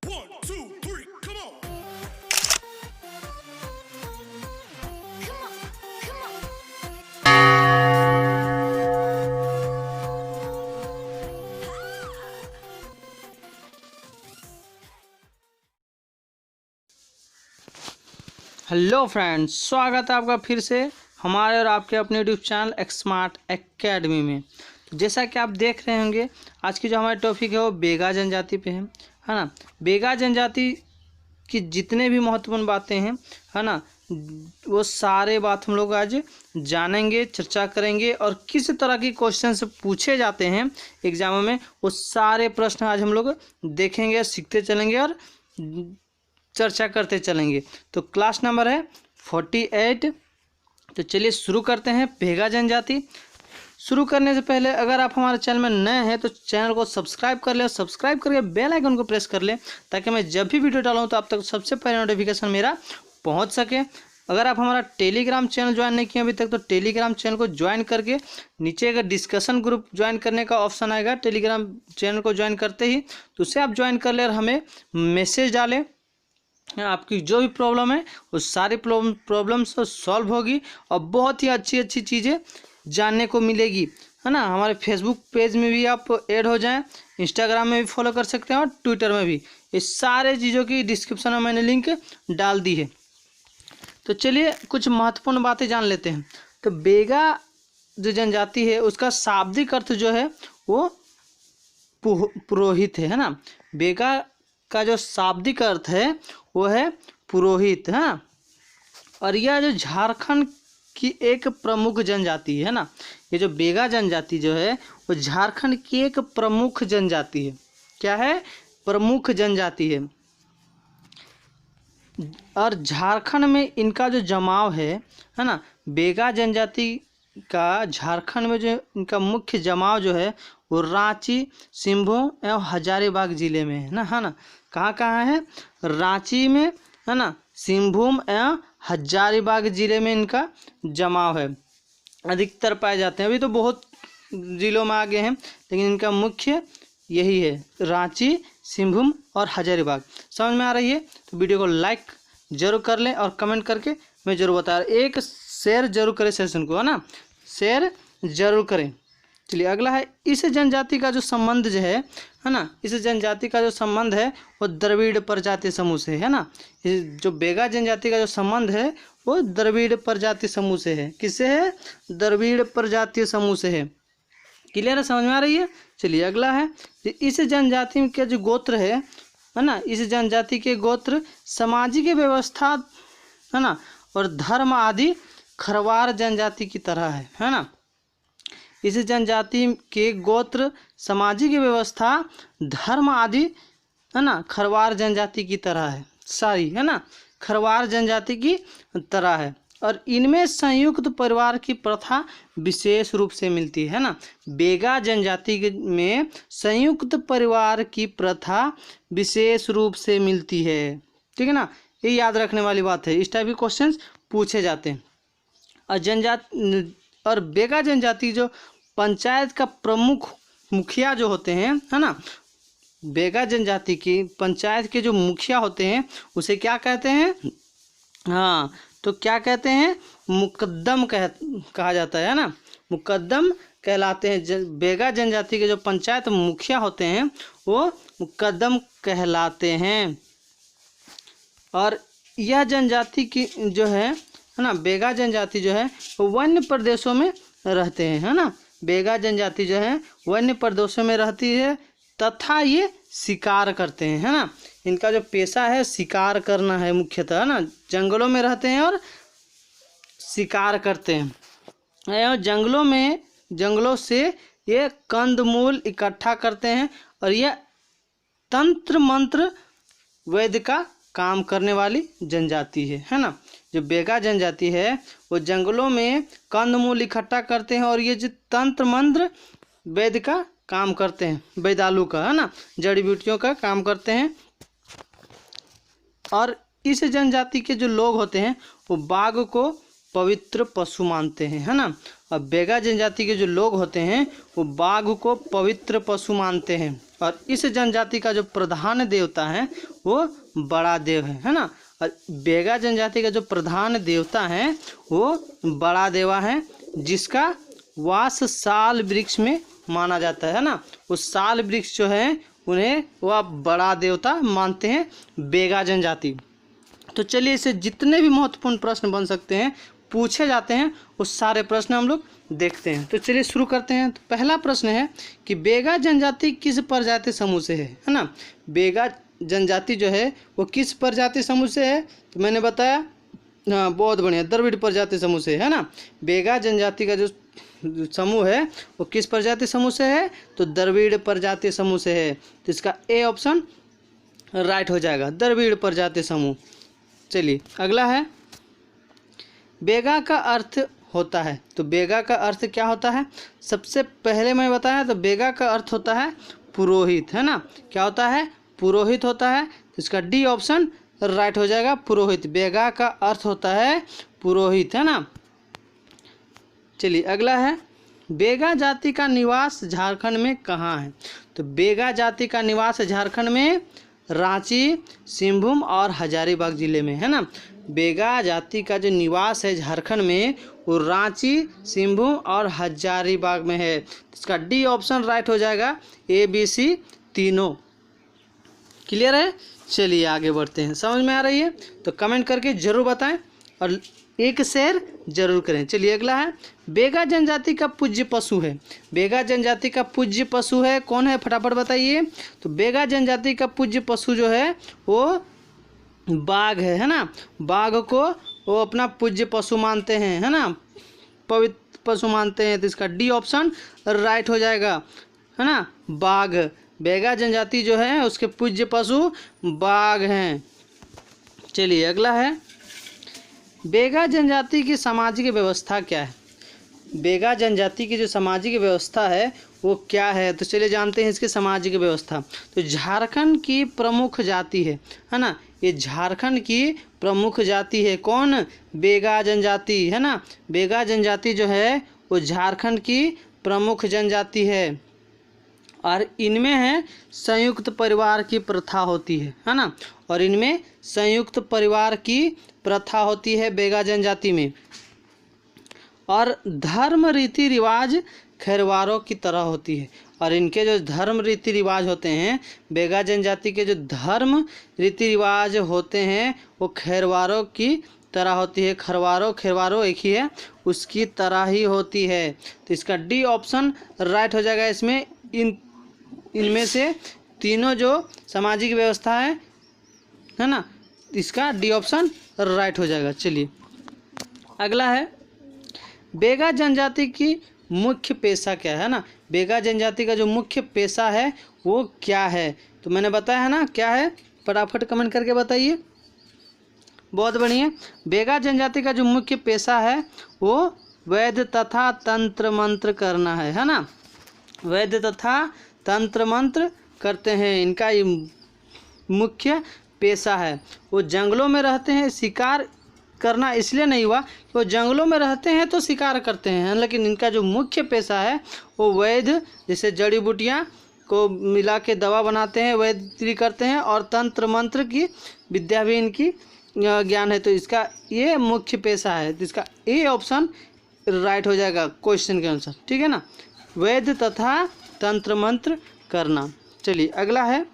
1, 2, 3, come on. Hello friends, स्वागत है आपका फिर से हमारे और आपके अपने यूट्यूब चैनल एक्समार्ट एकेडमी में। तो जैसा कि आप देख रहे होंगे, आज की जो हमारा टॉपिक है वो बेगा जनजाति पे है ना। बेगा जनजाति की जितने भी महत्वपूर्ण बातें हैं, है ना, वो सारे बात हम लोग आज जानेंगे, चर्चा करेंगे और किस तरह की क्वेश्चन पूछे जाते हैं एग्जामों में, वो सारे प्रश्न आज हम लोग देखेंगे, सीखते चलेंगे और चर्चा करते चलेंगे। तो क्लास नंबर है 48। तो चलिए शुरू करते हैं। बेगा जनजाति शुरू करने से पहले अगर आप हमारे चैनल में नए हैं तो चैनल को सब्सक्राइब कर लें, सब्सक्राइब करके बेल आइकन को प्रेस कर लें ताकि मैं जब भी वीडियो डालूँ तो आप तक सबसे पहले नोटिफिकेशन मेरा पहुंच सके। अगर आप हमारा टेलीग्राम चैनल ज्वाइन नहीं किए अभी तक तो टेलीग्राम चैनल को ज्वाइन करके नीचे का डिस्कशन ग्रुप ज्वाइन करने का ऑप्शन आएगा। टेलीग्राम चैनल को ज्वाइन करते ही तो उसे आप ज्वाइन कर ले और हमें मैसेज डालें। आपकी जो भी प्रॉब्लम है वो सारी प्रॉब्लम्स सॉल्व होगी और बहुत ही अच्छी अच्छी चीज़ें जानने को मिलेगी, है ना। हमारे फेसबुक पेज में भी आप ऐड हो जाएं, इंस्टाग्राम में भी फॉलो कर सकते हैं और ट्विटर में भी। इस सारे चीज़ों की डिस्क्रिप्शन में मैंने लिंक डाल दी है। तो चलिए कुछ महत्वपूर्ण बातें जान लेते हैं। तो बेगा जो जनजाति है उसका शाब्दिक अर्थ जो है वो पुरोहित है ना। बेगा का जो शाब्दिक अर्थ है वो है पुरोहित, है ना। और यह जो झारखंड की एक प्रमुख जनजाति है ना, ये जो बेगा जनजाति जो है वो झारखंड की एक प्रमुख जनजाति है। क्या है? प्रमुख जनजाति है। और झारखंड में इनका जो जमाव है ना, बेगा जनजाति का झारखंड में जो इनका मुख्य जमाव जो है वो रांची, सिंहभूम एवं हजारीबाग जिले में है ना। कहाँ कहाँ है? रांची में, है ना, सिंहभूम एवं हजारीबाग जिले में इनका जमाव है, अधिकतर पाए जाते हैं। अभी तो बहुत जिलों में आगे हैं लेकिन इनका मुख्य यही है, रांची, सिंहभूम और हजारीबाग। समझ में आ रही है? तो वीडियो को लाइक जरूर कर लें और कमेंट करके मैं जरूर बता रहा हूँ। एक शेयर जरूर करें सेशन को, है ना, शेयर जरूर करें। चलिए अगला है, इस जनजाति का जो संबंध जो है ना, इस जनजाति का जो संबंध है वो द्रविड़ प्रजाति समूह से है ना। जो बेगा जनजाति का जो संबंध है वो द्रविड़ प्रजाति समूह से है। किससे है? द्रविड़ प्रजाति समूह से है। क्लियर है? समझ में आ रही है? चलिए अगला है, इस जनजाति के जो गोत्र है ना, इस जनजाति के गोत्र सामाजिक व्यवस्था, है ना, और धर्म आदि खरवार जनजाति की तरह है ना। इस जनजाति के गोत्र सामाजिक व्यवस्था, धर्म आदि, है ना, खरवार जनजाति की तरह है सारी, है ना, खरवार जनजाति की तरह है। और इनमें संयुक्त परिवार की प्रथा विशेष रूप से मिलती है ना। बेगा जनजाति में संयुक्त परिवार की प्रथा विशेष रूप से मिलती है, ठीक है ना। ये याद रखने वाली बात है, इस टाइप के क्वेश्चंस पूछे जाते हैं। और बेगा जनजाति जो पंचायत का प्रमुख मुखिया जो होते हैं, है ना, बेगा जनजाति की पंचायत के जो मुखिया होते हैं उसे क्या कहते हैं? हाँ, तो क्या कहते हैं? मुकद्दम कहा जाता है ना, मुकद्दम कहलाते हैं। बेगा जनजाति के जो पंचायत मुखिया होते हैं वो मुकद्दम कहलाते हैं। और यह जनजाति की जो है ना, बेगा जनजाति जो है वो वन्य प्रदेशों में रहते हैं, है ना। बेगा जनजाति जो है वन्य प्रदेशों में रहती है तथा ये शिकार करते हैं, है ना। इनका जो पेशा है शिकार करना है मुख्यतः, है ना। जंगलों में रहते हैं और शिकार करते हैं। और जंगलों से ये कंदमूल इकट्ठा करते हैं और ये तंत्र मंत्र वैद्य का काम करने वाली जनजाति है ना। जो बेगा जनजाति है वो जंगलों में कंदमूल इकट्ठा करते हैं और ये जो तंत्र मंत्र वैद्य का काम करते हैं, वैदालू का, है ना, जड़ी बूटियों का काम करते हैं। और इस जनजाति के जो लोग होते हैं वो बाघ को पवित्र पशु मानते हैं, है ना। और बेगा जनजाति के जो लोग होते हैं वो बाघ को पवित्र पशु मानते हैं और इस जनजाति का जो प्रधान देवता है वो बड़ा देव है ना। और बेगा जनजाति का जो प्रधान देवता है वो बड़ा देवा है, जिसका वास साल वृक्ष में माना जाता है ना। उस साल वृक्ष जो है उन्हें वह बड़ा देवता मानते हैं बेगा जनजाति। तो चलिए, इसे जितने भी महत्वपूर्ण प्रश्न बन सकते हैं पूछे जाते हैं उस सारे प्रश्न हम लोग देखते हैं। तो चलिए शुरू करते हैं। तो पहला प्रश्न है कि बेगा जनजाति किस प्रजाति समूह से है ना। बेगा जनजाति जो है वो किस प्रजाति समूह से है, तो मैंने बताया, हाँ बहुत बढ़िया, द्रविड़ प्रजाति समूह से है ना। बेगा जनजाति का जो समूह है वो किस प्रजाति समूह से है, तो द्रविड़ प्रजाति समूह से है। तो इसका ए ऑप्शन राइट हो जाएगा, द्रविड़ प्रजाति समूह। चलिए अगला है, बेगा का अर्थ होता है। तो बेगा का अर्थ क्या होता है, सबसे पहले मैं बताया तो बेगा का अर्थ होता है पुरोहित, है ना। क्या होता है, पुरोहित होता है। तो इसका डी ऑप्शन राइट हो जाएगा, पुरोहित। बेगा का अर्थ होता है पुरोहित, है ना। चलिए अगला है, बेगा जाति का निवास झारखंड में कहाँ है। तो बेगा जाति का निवास झारखंड में रांची, सिंहभूम और हजारीबाग जिले में, है ना। बेगा जाति का जो निवास है झारखंड में वो रांची, सिंहभूम और हजारीबाग में है। इसका डी ऑप्शन राइट हो जाएगा, ए बी सी तीनों। क्लियर है। चलिए आगे बढ़ते हैं। समझ में आ रही है तो कमेंट करके ज़रूर बताएं और एक शेयर जरूर करें। चलिए अगला है, बेगा जनजाति का पूज्य पशु है। बेगा जनजाति का पूज्य पशु है कौन है, फटाफट बताइए। तो बेगा जनजाति का पूज्य पशु जो है वो बाघ है ना। बाघ को वो अपना पूज्य पशु मानते हैं, है ना, पवित्र पशु मानते हैं। तो इसका डी ऑप्शन राइट हो जाएगा, है ना, बाघ। बेगा जनजाति जो है उसके पूज्य पशु बाघ हैं। चलिए अगला है, बेगा जनजाति की सामाजिक व्यवस्था क्या है। बेगा जनजाति की जो सामाजिक व्यवस्था है वो क्या है, तो चलिए जानते हैं इसकी सामाजिक व्यवस्था। तो झारखंड की प्रमुख जाति है ना। ये झारखंड की प्रमुख जाति है कौन, बेगा जनजाति, है ना। बेगा जनजाति जो है वो झारखंड की प्रमुख जनजाति है और इनमें है संयुक्त परिवार की प्रथा होती है ना। और इनमें संयुक्त परिवार की प्रथा होती है बेगा जनजाति में। और धर्म रीति रिवाज खैरवारों की तरह होती है। और इनके जो धर्म रीति रिवाज होते हैं, बेगा जनजाति के जो धर्म रीति रिवाज होते हैं वो खैरवारों की तरह होती है। खैरवारों एक ही है, उसकी तरह ही होती है। तो इसका डी ऑप्शन राइट हो जाएगा। इसमें इनमें से तीनों जो सामाजिक व्यवस्था है ना, इसका डी ऑप्शन राइट हो जाएगा। चलिए अगला है, बेगा जनजाति की मुख्य पेशा क्या है ना। बेगा जनजाति का जो मुख्य पेशा है वो क्या है, तो मैंने बताया है ना क्या है, फटाफट कमेंट करके बताइए। बहुत बढ़िया। बेगा जनजाति का जो मुख्य पेशा है वो वैद्य तथा तंत्र मंत्र करना है ना। वैद्य तथा तंत्र मंत्र करते हैं, इनका ये मुख्य पेशा है। वो जंगलों में रहते हैं, शिकार करना इसलिए नहीं हुआ कि वो जंगलों में रहते हैं तो शिकार करते हैं, लेकिन इनका जो मुख्य पेशा है वो वैद्य, जैसे जड़ी बूटियाँ को मिला के दवा बनाते हैं, वैद्य करते हैं, और तंत्र मंत्र की विद्या भी इनकी ज्ञान है। तो इसका ये मुख्य पेशा है। तो इसका ए ऑप्शन राइट हो जाएगा क्वेश्चन के अनुसार, ठीक है ना, वैद्य तथा तंत्र मंत्र करना। चलिए अगला है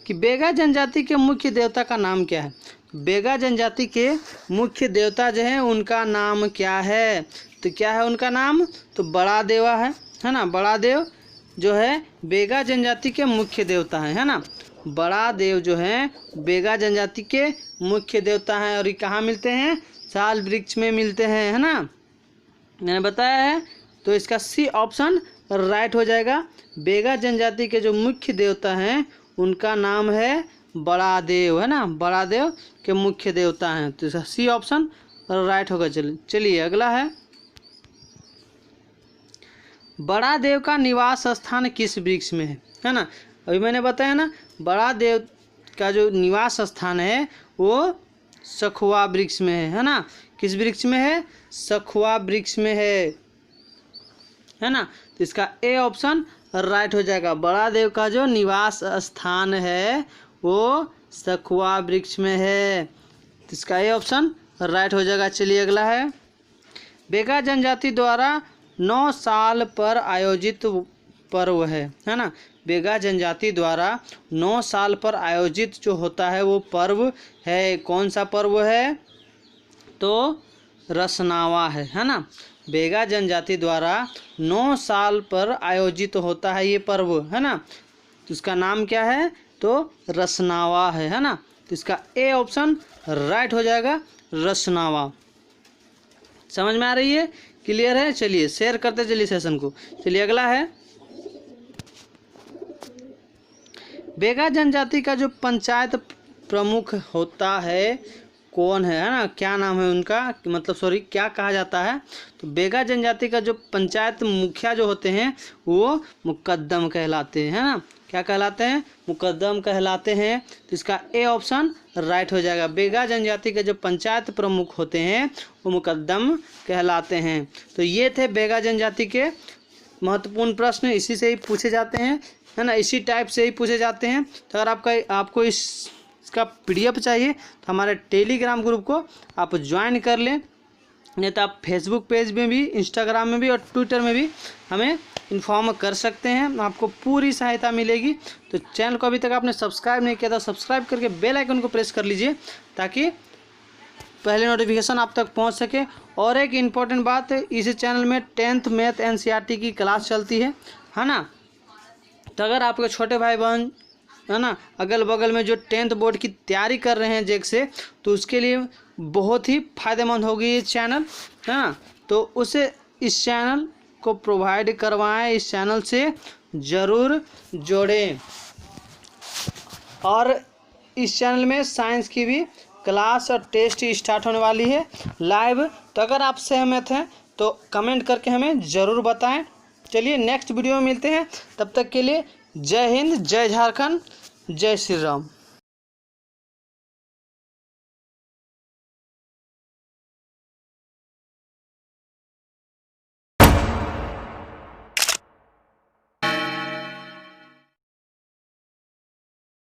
कि बेगा जनजाति के मुख्य देवता का नाम क्या है। बेगा जनजाति के मुख्य देवता जो है उनका नाम क्या है, तो क्या है उनका नाम, तो बड़ा देवा है ना। बड़ा देव जो है बेगा जनजाति के मुख्य देवता है ना। बड़ा देव जो है बेगा जनजाति के मुख्य देवता हैं और ये कहाँ मिलते हैं, साल वृक्ष में मिलते हैं, है ना, मैंने बताया है। तो इसका सी ऑप्शन राइट हो जाएगा। बेगा जनजाति के जो मुख्य देवता हैं उनका नाम है बड़ा देव, है ना, बड़ा देव के मुख्य देवता हैं। तो इसका सी ऑप्शन राइट होगा। चलिए अगला है, बड़ा देव का निवास स्थान किस वृक्ष में है ना। अभी मैंने बताया ना, बड़ा देव का जो निवास स्थान है वो सखुआ वृक्ष में है ना। किस वृक्ष में है, सखुआ वृक्ष में है है ना। तो इसका ए ऑप्शन राइट हो जाएगा। बड़ा देव का जो निवास स्थान है वो सखुआ वृक्ष में है। तो इसका ए ऑप्शन राइट हो जाएगा। चलिए अगला है, बेगा जनजाति द्वारा 9 साल पर आयोजित पर्व है ना। बेगा जनजाति द्वारा 9 साल पर आयोजित जो होता है वो पर्व है, कौन सा पर्व है, तो रसनावा है ना। बेगा जनजाति द्वारा 9 साल पर आयोजित होता है ये पर्व, है ना। तो इसका नाम क्या है, तो रसनावा है ना। तो इसका ए ऑप्शन राइट हो जाएगा, रसनावा। समझ में आ रही है, क्लियर है। चलिए शेयर करते चलिए सेशन को। चलिए अगला है, बेगा जनजाति का जो पंचायत प्रमुख होता है कौन है ना, क्या नाम है उनका, मतलब सॉरी क्या कहा जाता है। तो बेगा जनजाति का जो पंचायत मुखिया जो होते हैं वो मुकद्दम कहलाते हैं, है ना। क्या कहलाते हैं, मुकद्दम कहलाते हैं। तो इसका ए ऑप्शन राइट हो जाएगा। बेगा जनजाति के जो पंचायत प्रमुख होते हैं वो मुकद्दम कहलाते हैं। तो ये थे बेगा जनजाति के महत्वपूर्ण प्रश्न, इसी से ही पूछे जाते हैं, है ना, इसी टाइप से ही पूछे जाते हैं। तो अगर आपको इसका PDF चाहिए तो हमारे टेलीग्राम ग्रुप को आप ज्वाइन कर लें, नहीं तो आप फेसबुक पेज में भी, इंस्टाग्राम में भी और ट्विटर में भी हमें इन्फॉर्म कर सकते हैं, आपको पूरी सहायता मिलेगी। तो चैनल को अभी तक आपने सब्सक्राइब नहीं किया तो सब्सक्राइब करके बेल आइकन को प्रेस कर लीजिए ताकि पहले नोटिफिकेशन आप तक पहुंच सके। और एक इम्पॉर्टेंट बात है, इस चैनल में 10th मैथ NCERT की क्लास चलती है ना। तो अगर आपके छोटे भाई बहन, है ना, अगल बगल में जो 10th बोर्ड की तैयारी कर रहे हैं JEC से, तो उसके लिए बहुत ही फायदेमंद होगी ये चैनल, है ना। तो उसे इस चैनल को प्रोवाइड करवाएं, इस चैनल से ज़रूर जोड़ें। और इस चैनल में साइंस की भी क्लास और टेस्ट स्टार्ट होने वाली है लाइव। तो अगर आप सहमत हैं तो कमेंट करके हमें ज़रूर बताएं। चलिए नेक्स्ट वीडियो में मिलते हैं, तब तक के लिए जय हिंद, जय झारखंड, जय श्री राम।